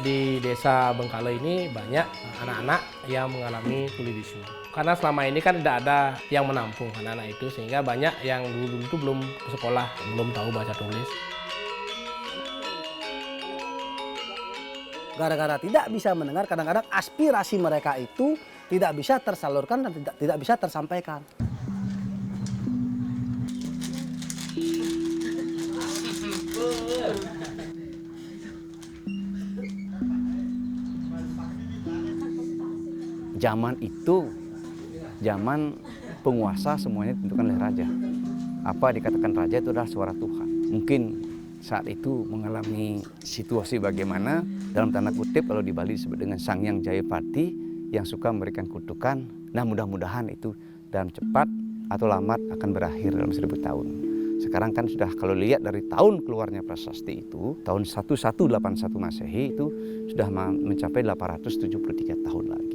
Di desa Bengkale ini banyak anak-anak yang mengalami tuli bisu. Karena selama ini kan tidak ada yang menampung anak-anak itu, sehingga banyak yang dulu-dulu itu belum ke sekolah, belum tahu baca tulis. Gara-gara tidak bisa mendengar, kadang-kadang aspirasi mereka itu tidak bisa tersalurkan dan tidak bisa tersampaikan. Zaman itu, zaman penguasa semuanya ditentukan oleh raja. Apa dikatakan raja itu adalah suara Tuhan. Mungkin saat itu mengalami situasi bagaimana, dalam tanda kutip kalau di Bali disebut dengan Sangyang Jayapati yang suka memberikan kutukan. Nah mudah-mudahan itu dalam cepat atau lambat akan berakhir dalam 1000 tahun. Sekarang kan sudah kalau lihat dari tahun keluarnya prasasti itu, tahun 1181 Masehi itu sudah mencapai 873 tahun lagi.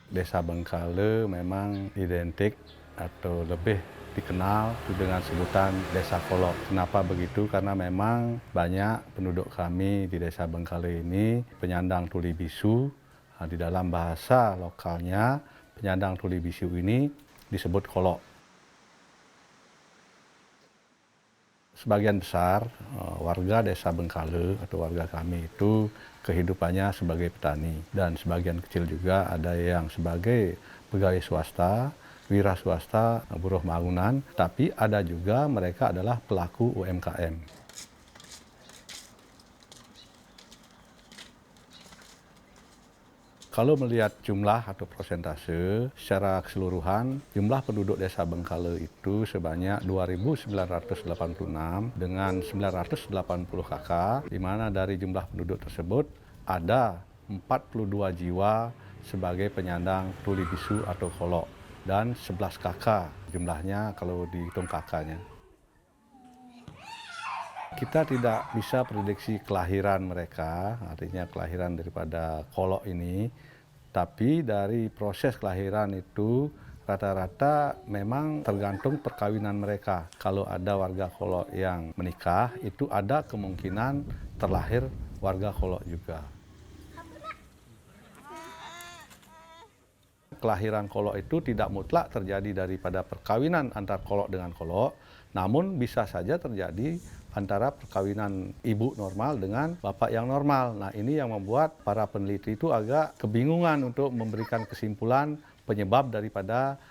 Desa Bengkale memang identik atau lebih dikenal dengan sebutan Desa Kolok. Kenapa begitu? Karena memang banyak penduduk kami di Desa Bengkale ini penyandang tuli bisu. Di dalam bahasa lokalnya, penyandang tuli bisu ini disebut kolok. Sebagian besar warga Desa Bengkale atau warga kami itu kehidupannya sebagai petani, dan sebagian kecil juga ada yang sebagai pegawai swasta, wira swasta, buruh bangunan, tapi ada juga mereka adalah pelaku UMKM. Kalau melihat jumlah atau persentase secara keseluruhan, jumlah penduduk Desa Bengkale itu sebanyak 2.986 dengan 980 kakak, di mana dari jumlah penduduk tersebut ada 42 jiwa sebagai penyandang tuli bisu atau kolok dan 11 kakak jumlahnya kalau dihitung kakaknya. Kita tidak bisa prediksi kelahiran mereka, artinya kelahiran daripada kolok ini, tapi dari proses kelahiran itu rata-rata memang tergantung perkawinan mereka. Kalau ada warga kolok yang menikah, itu ada kemungkinan terlahir warga kolok juga. Kelahiran kolok itu tidak mutlak terjadi daripada perkawinan antar kolok dengan kolok, namun bisa saja terjadi antara perkawinan ibu normal dengan bapak yang normal. Nah, ini yang membuat para peneliti itu agak kebingungan untuk memberikan kesimpulan penyebab daripada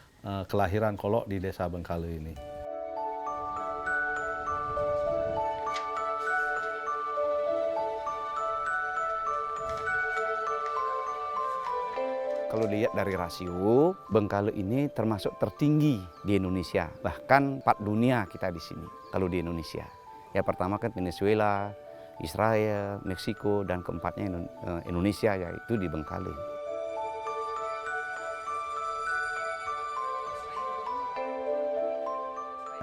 kelahiran kolok di Desa Bengkale ini. Kalau dilihat dari rasio, Bengkale ini termasuk tertinggi di Indonesia. Bahkan 4 dunia kita di sini, kalau di Indonesia. Ya pertama kan Venezuela, Israel, Meksiko, dan keempatnya Indonesia, yaitu di Bengkale.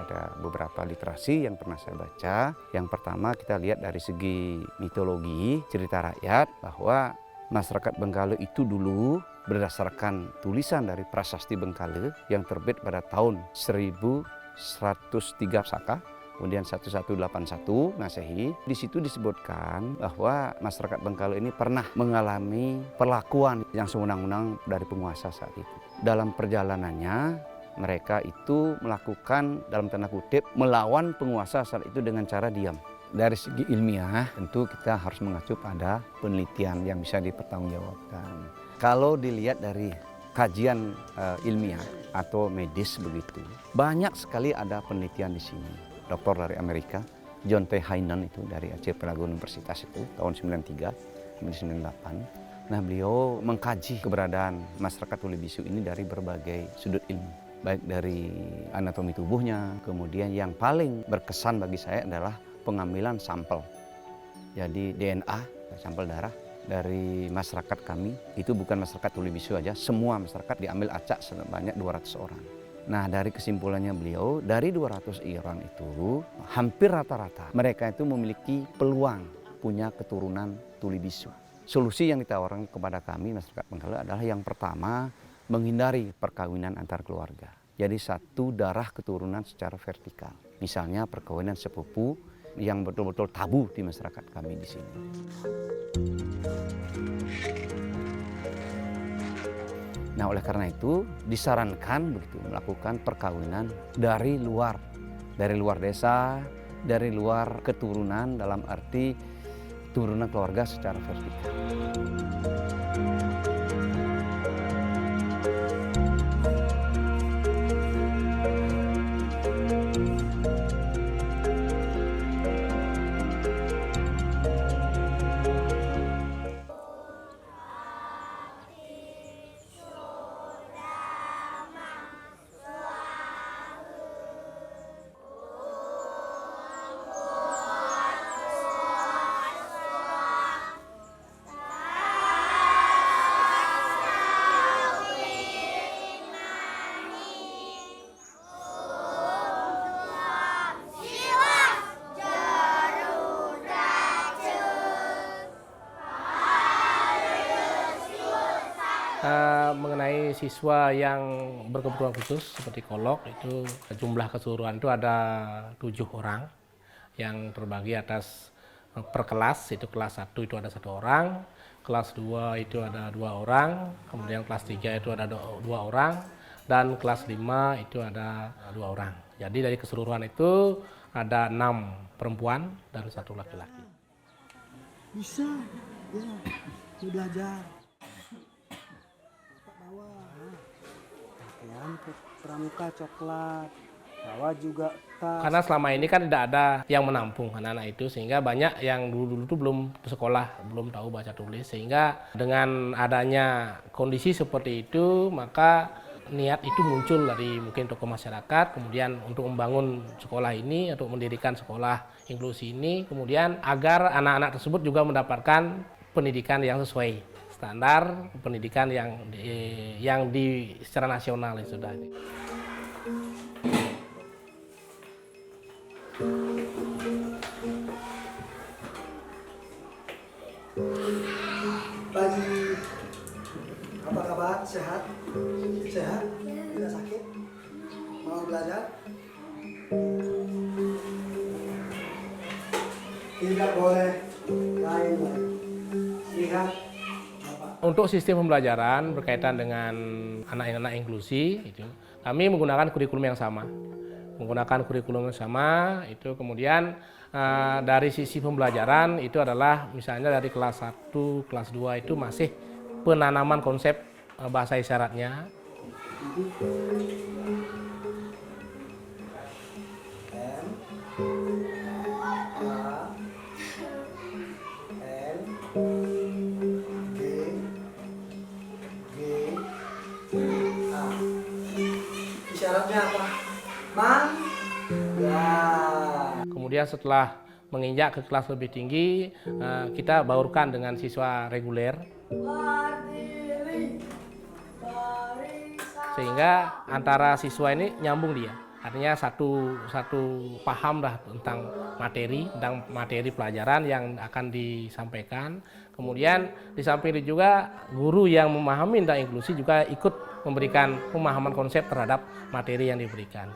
ada beberapa literasi yang pernah saya baca. Yang pertama kita lihat dari segi mitologi, cerita rakyat bahwa masyarakat Bengkale itu dulu berdasarkan tulisan dari Prasasti Bengkale yang terbit pada tahun 1103 Saka, kemudian 1181 Masehi. Di situ disebutkan bahwa masyarakat Bengkale ini pernah mengalami perlakuan yang sewenang-wenang dari penguasa saat itu. Dalam perjalanannya mereka itu melakukan dalam tanda kutip melawan penguasa saat itu dengan cara diam. Dari segi ilmiah tentu kita harus mengacu pada penelitian yang bisa dipertanggungjawabkan. Kalau dilihat dari kajian ilmiah atau medis begitu, banyak sekali ada penelitian di sini. Doktor dari Amerika, John T. Hainan itu dari Aceh Pelago Universitas itu tahun 93 98. Nah, beliau mengkaji keberadaan masyarakat tuli bisu ini dari berbagai sudut ilmu, baik dari anatomi tubuhnya, kemudian yang paling berkesan bagi saya adalah pengambilan sampel. Jadi DNA, sampel darah dari masyarakat kami, itu bukan masyarakat tuli bisu aja, semua masyarakat diambil acak sebanyak 200 orang. Nah, dari kesimpulannya beliau, dari 200 orang itu hampir rata-rata mereka itu memiliki peluang punya keturunan tuli bisu. Solusi yang ditawarkan kepada kami masyarakat Bengkale adalah yang pertama, menghindari perkawinan antar keluarga. Jadi satu darah keturunan secara vertikal. Misalnya perkawinan sepupu yang betul-betul tabu di masyarakat kami di sini. Nah, oleh karena itu disarankan begitu melakukan perkawinan dari luar desa, dari luar keturunan dalam arti turunan keluarga secara vertikal. Mengenai siswa yang berkebutuhan khusus seperti kolok, itu jumlah keseluruhan itu ada 7 orang yang terbagi atas per kelas. Itu kelas 1 itu ada 1 orang, kelas 2 itu ada 2 orang, kemudian kelas 3 itu ada 2 orang, dan kelas 5 itu ada 2 orang. Jadi dari keseluruhan itu ada 6 perempuan dan 1 laki-laki. Bisa, ya, belajar. Pakaian pramuka coklat, bawa juga tas. Karena selama ini kan tidak ada yang menampung anak-anak itu, sehingga banyak yang dulu-dulu itu belum sekolah, belum tahu baca tulis. Sehingga dengan adanya kondisi seperti itu, maka niat itu muncul dari mungkin tokoh masyarakat, kemudian untuk membangun sekolah ini, atau mendirikan sekolah inklusi ini, kemudian agar anak-anak tersebut juga mendapatkan pendidikan yang sesuai standar pendidikan yang di secara nasional itu sudah. Pagi, apa kabar? Sehat? Sehat? Tidak sakit? Mau belajar? Tidak boleh lain-lain. Lihat. Untuk sistem pembelajaran berkaitan dengan anak-anak inklusi, itu kami menggunakan kurikulum yang sama. Itu kemudian dari sisi pembelajaran itu adalah misalnya dari kelas 1, kelas 2 itu masih penanaman konsep bahasa isyaratnya. Isyaratnya apa? Man. Ya. Kemudian setelah menginjak ke kelas lebih tinggi, kita baurkan dengan siswa reguler. Sehingga antara siswa ini nyambung dia. Artinya satu paham dah tentang materi pelajaran yang akan disampaikan. Kemudian di samping itu juga guru yang memahami tentang inklusi juga ikut memberikan pemahaman konsep terhadap materi yang diberikan.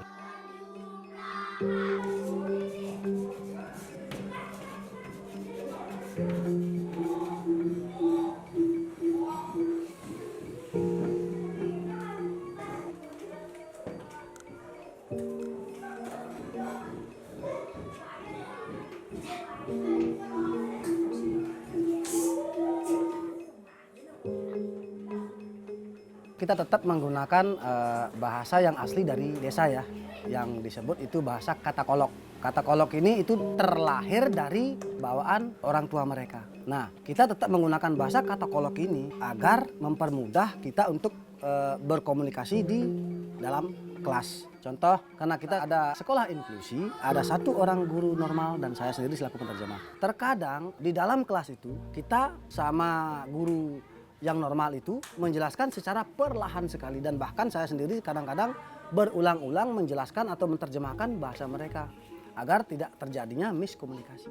Kita tetap menggunakan bahasa yang asli dari desa ya, yang disebut itu bahasa kata kolok. Kata kolok ini itu terlahir dari bawaan orang tua mereka. Nah, kita tetap menggunakan bahasa kata kolok ini agar mempermudah kita untuk berkomunikasi di dalam kelas. Contoh, karena kita ada sekolah inklusi, ada satu orang guru normal dan saya sendiri selaku penerjemah. Terkadang di dalam kelas itu kita sama guru yang normal itu menjelaskan secara perlahan sekali dan bahkan saya sendiri kadang-kadang berulang-ulang menjelaskan atau menerjemahkan bahasa mereka agar tidak terjadinya miskomunikasi.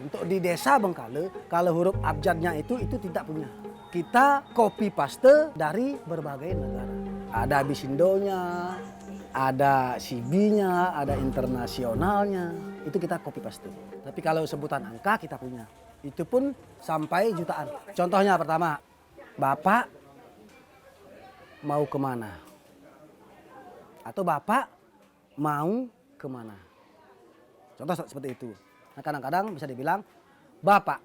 Untuk di desa Bengkale, kalau huruf abjadnya itu tidak punya. Kita copy paste dari berbagai negara. Ada Bisindonya, ada CB-nya, ada internasionalnya. Itu kita copy paste. Tapi kalau sebutan angka kita punya. Itu pun sampai jutaan. Contohnya pertama, Bapak mau kemana? Atau Bapak mau kemana? Contoh seperti itu. Nah, kadang-kadang bisa dibilang Bapak.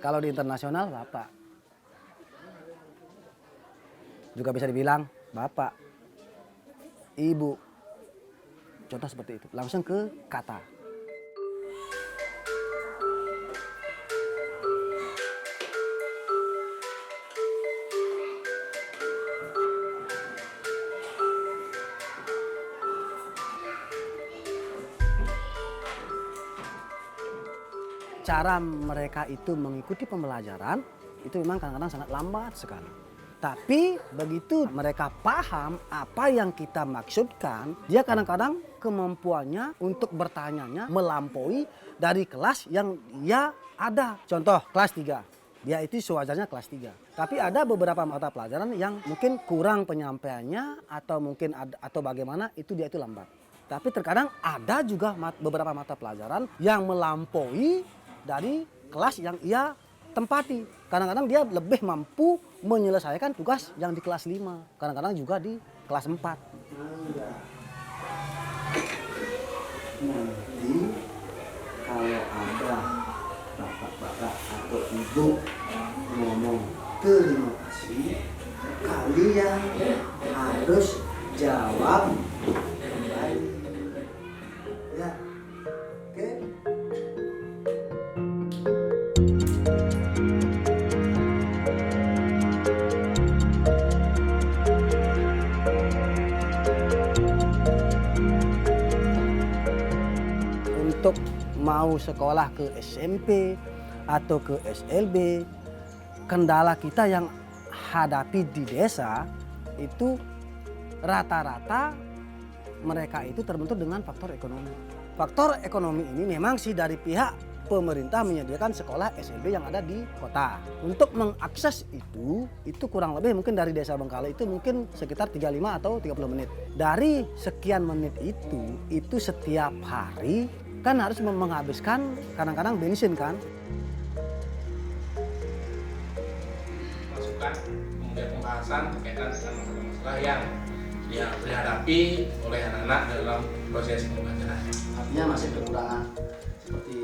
Kalau di internasional Bapak. Juga bisa dibilang Bapak, Ibu. Contoh seperti itu. Langsung ke kata. Cara mereka itu mengikuti pembelajaran itu memang kadang-kadang sangat lambat sekali. Tapi begitu mereka paham apa yang kita maksudkan, dia kadang-kadang kemampuannya untuk bertanyanya melampaui dari kelas yang dia ada. Contoh kelas 3, dia itu sewajarnya kelas 3. Tapi ada beberapa mata pelajaran yang mungkin kurang penyampaiannya atau mungkin atau bagaimana itu dia itu lambat. Tapi terkadang ada juga beberapa mata pelajaran yang melampaui dari kelas yang ia tempati. Kadang-kadang dia lebih mampu menyelesaikan tugas yang di kelas 5. Kadang-kadang juga di kelas 4. Nanti kalau ada bapak-bapak atau ibu ngomong terima kasih, kalian harus jawab kembali. Ya, oke? Untuk mau sekolah ke SMP atau ke SLB, kendala kita yang hadapi di desa itu rata-rata mereka itu terbentur dengan faktor ekonomi. Faktor ekonomi ini memang sih dari pihak pemerintah menyediakan sekolah SLB yang ada di kota. Untuk mengakses itu kurang lebih mungkin dari desa Bengkale itu mungkin sekitar 35 atau 30 menit. Dari sekian menit itu setiap hari kan harus menghabiskan kadang-kadang bensin kan. Masukan, kemudian pembahasan berkaitan dengan masalah-masalah yang dihadapi oleh anak-anak dalam proses pembelajaran. Artinya masih kekurangan seperti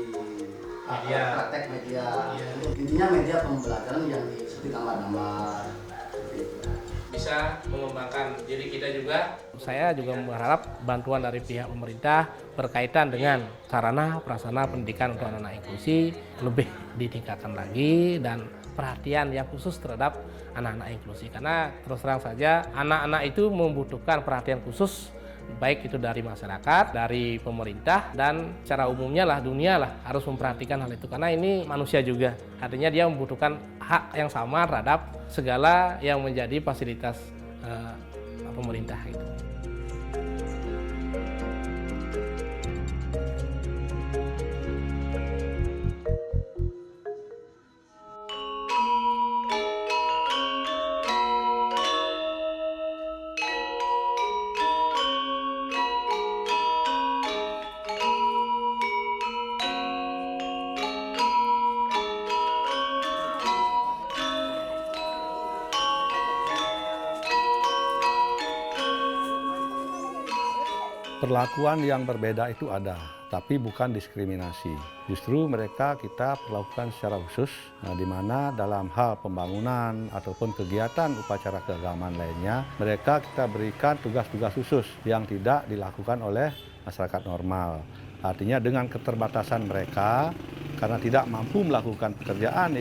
Media. praktek media. Iya. Intinya media pembelajaran yang seperti gambar-gambar. Seperti itu. Bisa mengembangkan diri kita juga. Saya juga berharap bantuan dari pihak pemerintah berkaitan dengan sarana prasarana pendidikan untuk anak-anak inklusi lebih ditingkatkan lagi dan perhatian yang khusus terhadap anak-anak inklusi. Karena terus terang saja anak-anak itu membutuhkan perhatian khusus, baik itu dari masyarakat, dari pemerintah, dan secara umumnya lah dunia lah harus memperhatikan hal itu. Karena ini manusia juga, artinya dia membutuhkan hak yang sama terhadap segala yang menjadi fasilitas pemerintah gitu. Perlakuan yang berbeda itu ada, tapi bukan diskriminasi. Justru mereka kita perlakukan secara khusus, di mana dalam hal pembangunan ataupun kegiatan upacara keagamaan lainnya, mereka kita berikan tugas-tugas khusus yang tidak dilakukan oleh masyarakat normal. Artinya dengan keterbatasan mereka, karena tidak mampu melakukan pekerjaan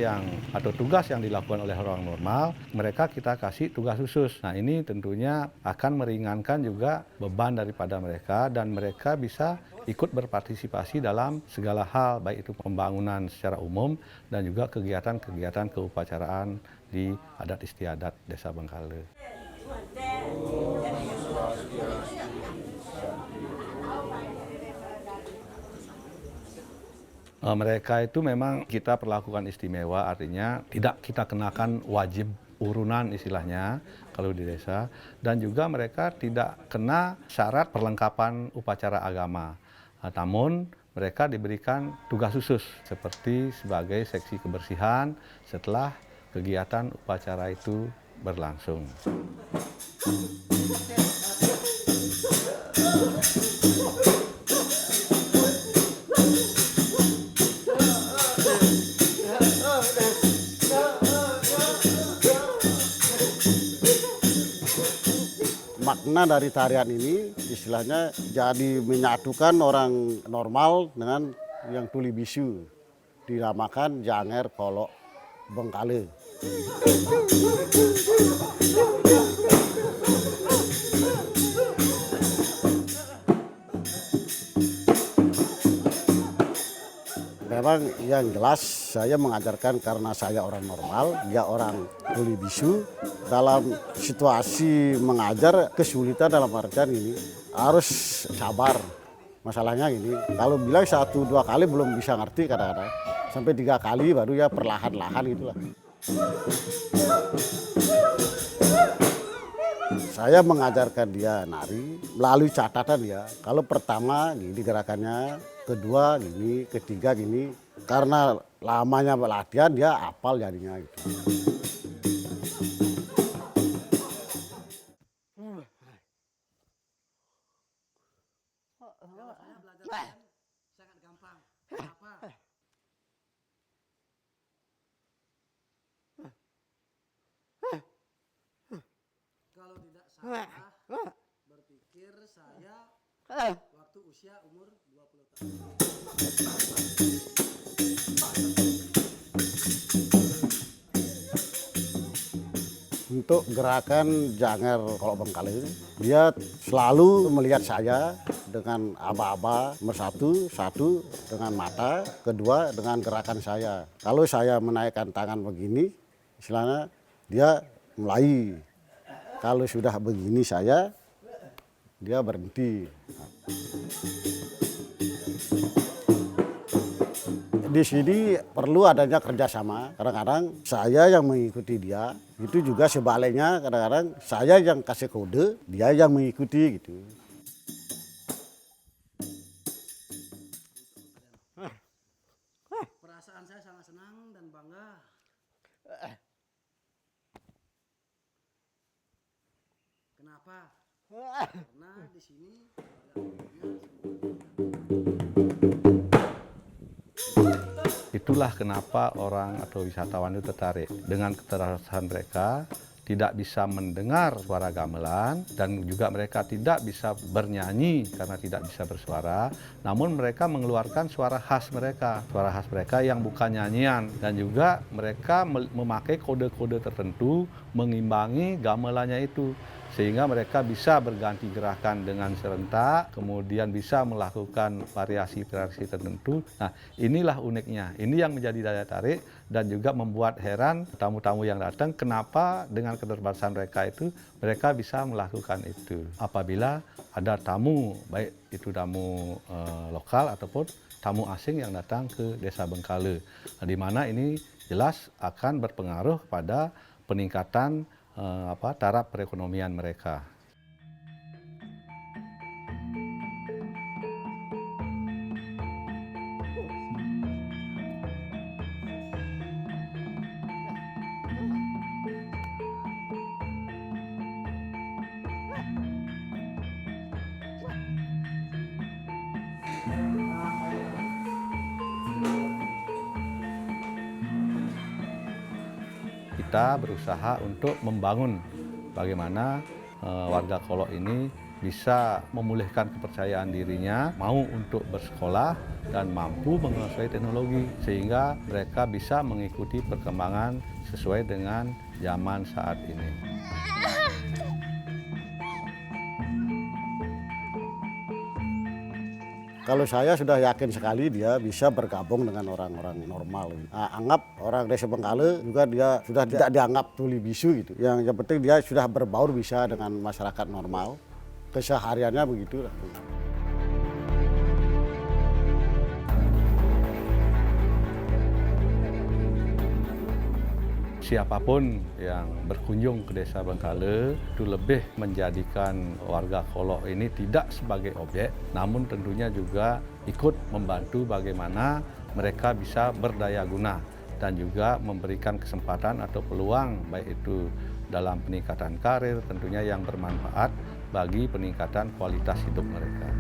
atau tugas yang dilakukan oleh orang normal, mereka kita kasih tugas khusus. Nah, ini tentunya akan meringankan juga beban daripada mereka, dan mereka bisa ikut berpartisipasi dalam segala hal, baik itu pembangunan secara umum dan juga kegiatan-kegiatan keupacaraan di adat istiadat Desa Bengkale. Mereka itu memang kita perlakukan istimewa, artinya tidak kita kenakan wajib urunan istilahnya kalau di desa, dan juga mereka tidak kena syarat perlengkapan upacara agama. Namun mereka diberikan tugas khusus seperti sebagai seksi kebersihan setelah kegiatan upacara itu berlangsung. Makna dari tarian ini istilahnya jadi menyatukan orang normal dengan yang tuli bisu, dinamakan Janger Kolok Bengkale. Memang yang jelas saya mengajarkan karena saya orang normal, dia orang tuli bisu. Dalam situasi mengajar kesulitan dalam artian ini harus sabar. Masalahnya ini, kalau bilang 1-2 kali belum bisa ngerti kadang-kadang. Sampai 3 kali baru ya perlahan-lahan itulah. Saya mengajarkan dia nari melalui catatan dia. Kalau pertama gini gerakannya, kedua gini, ketiga gini. Karena lamanya latihan dia hafal jadinya gitu. Kalau tidak salah berpikir saya waktu usia umur 20 tahun. Untuk gerakan Janger Kolok Bengkale ini, dia selalu melihat saya dengan aba-aba, nomor satu dengan mata, kedua dengan gerakan saya. Kalau saya menaikkan tangan begini, istilahnya dia mulai. Kalau sudah begini saya, dia berhenti. Di sini perlu adanya kerjasama. Kadang-kadang saya yang mengikuti dia, itu juga sebaliknya kadang-kadang saya yang kasih kode, dia yang mengikuti gitu. Perasaan saya sangat senang dan bangga. Kenapa? Karena di sini Itulah kenapa orang atau wisatawan itu tertarik dengan keterbatasan mereka, tidak bisa mendengar suara gamelan dan juga mereka tidak bisa bernyanyi karena tidak bisa bersuara, namun mereka mengeluarkan suara khas mereka yang bukan nyanyian, dan juga mereka memakai kode-kode tertentu mengimbangi gamelannya itu, sehingga mereka bisa berganti gerakan dengan serentak, kemudian bisa melakukan variasi-variasi tertentu. Nah, inilah uniknya. Ini yang menjadi daya tarik dan juga membuat heran tamu-tamu yang datang kenapa dengan keterbatasan mereka itu mereka bisa melakukan itu. Apabila ada tamu, baik itu tamu lokal ataupun tamu asing yang datang ke Desa Bengkale, di mana ini jelas akan berpengaruh pada peningkatan taraf perekonomian mereka. Kita berusaha untuk membangun bagaimana warga Kolok ini bisa memulihkan kepercayaan dirinya, mau untuk bersekolah dan mampu menguasai teknologi sehingga mereka bisa mengikuti perkembangan sesuai dengan zaman saat ini. Kalau saya sudah yakin sekali dia bisa bergabung dengan orang-orang normal. Nah, anggap orang Desa Bengkale juga dia sudah tidak dianggap tuli bisu gitu. Yang penting dia sudah berbaur bisa dengan masyarakat normal. Kesehariannya begitu. Siapapun yang berkunjung ke Desa Bengkale itu lebih menjadikan warga Kolok ini tidak sebagai objek, namun tentunya juga ikut membantu bagaimana mereka bisa berdaya guna dan juga memberikan kesempatan atau peluang baik itu dalam peningkatan karir tentunya yang bermanfaat bagi peningkatan kualitas hidup mereka.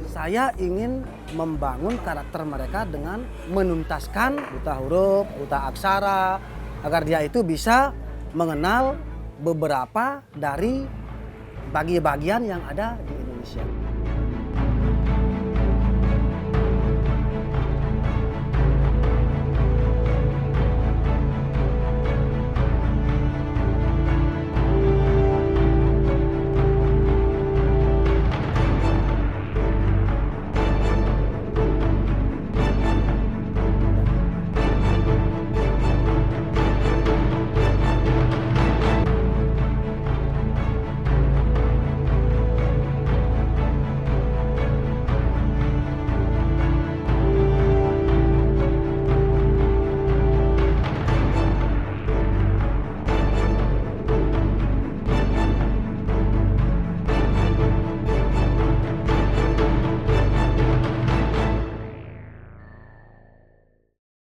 Saya ingin membangun karakter mereka dengan menuntaskan buta huruf, buta aksara, agar dia itu bisa mengenal beberapa dari bagian-bagian yang ada di Indonesia.